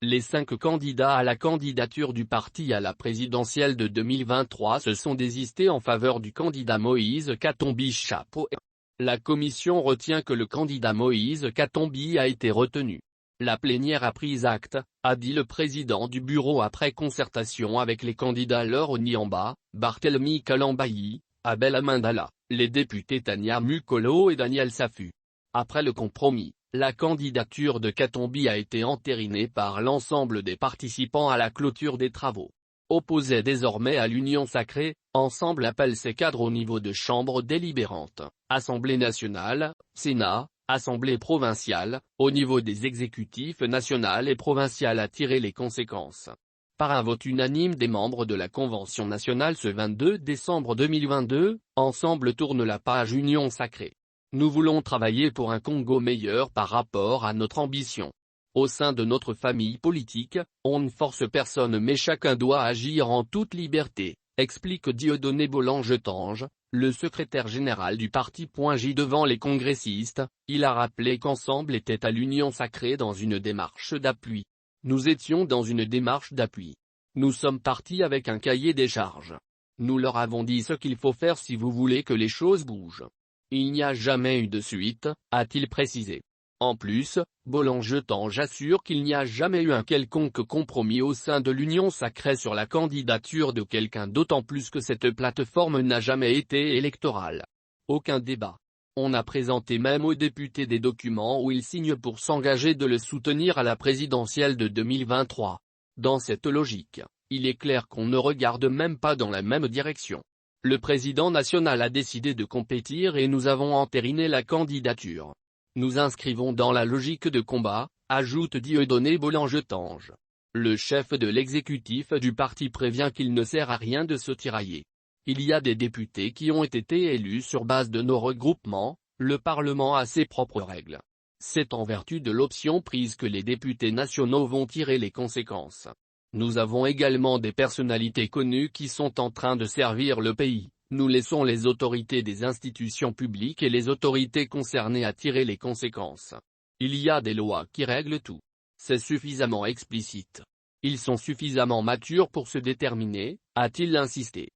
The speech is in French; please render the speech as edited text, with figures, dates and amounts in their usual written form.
Les 5 candidats à la candidature du parti à la présidentielle de 2023 se sont désistés en faveur du candidat Moïse Katumbi Chapot. La commission retient que le candidat Moïse Katumbi a été retenu. La plénière a pris acte, a dit le président du bureau après concertation avec les candidats Laure Niamba, Barthélemy Kalambayi, Abel Amindala, les députés Tania Mukolo et Daniel Safu. Après le compromis, la candidature de Katumbi a été entérinée par l'ensemble des participants à la clôture des travaux. Opposé désormais à l'Union sacrée, Ensemble appelle ses cadres au niveau de chambres délibérantes, Assemblée nationale, Sénat, Assemblée provinciale, au niveau des exécutifs national et provincial à tirer les conséquences. Par un vote unanime des membres de la Convention nationale ce 22 décembre 2022, Ensemble tourne la page Union sacrée. Nous voulons travailler pour un Congo meilleur par rapport à notre ambition. Au sein de notre famille politique, on ne force personne mais chacun doit agir en toute liberté, explique Dieudonné Bollange-Tange, le secrétaire général du parti. J devant les congressistes, il a rappelé qu'Ensemble était à l'Union sacrée dans une démarche d'appui. Nous étions dans une démarche d'appui. Nous sommes partis avec un cahier des charges. Nous leur avons dit ce qu'il faut faire si vous voulez que les choses bougent. Il n'y a jamais eu de suite, a-t-il précisé. En plus, Bollange-Tange assure qu'il n'y a jamais eu un quelconque compromis au sein de l'Union sacrée sur la candidature de quelqu'un, d'autant plus que cette plateforme n'a jamais été électorale. Aucun débat. On a présenté même aux députés des documents où ils signent pour s'engager de le soutenir à la présidentielle de 2023. Dans cette logique, il est clair qu'on ne regarde même pas dans la même direction. Le président national a décidé de compétir et nous avons entériné la candidature. Nous inscrivons dans la logique de combat, ajoute Dieudonné Bollange-Tange. Le chef de l'exécutif du parti prévient qu'il ne sert à rien de se tirailler. Il y a des députés qui ont été élus sur base de nos regroupements, le Parlement a ses propres règles. C'est en vertu de l'option prise que les députés nationaux vont tirer les conséquences. Nous avons également des personnalités connues qui sont en train de servir le pays. Nous laissons les autorités des institutions publiques et les autorités concernées à tirer les conséquences. Il y a des lois qui règlent tout. C'est suffisamment explicite. Ils sont suffisamment matures pour se déterminer, a-t-il insisté.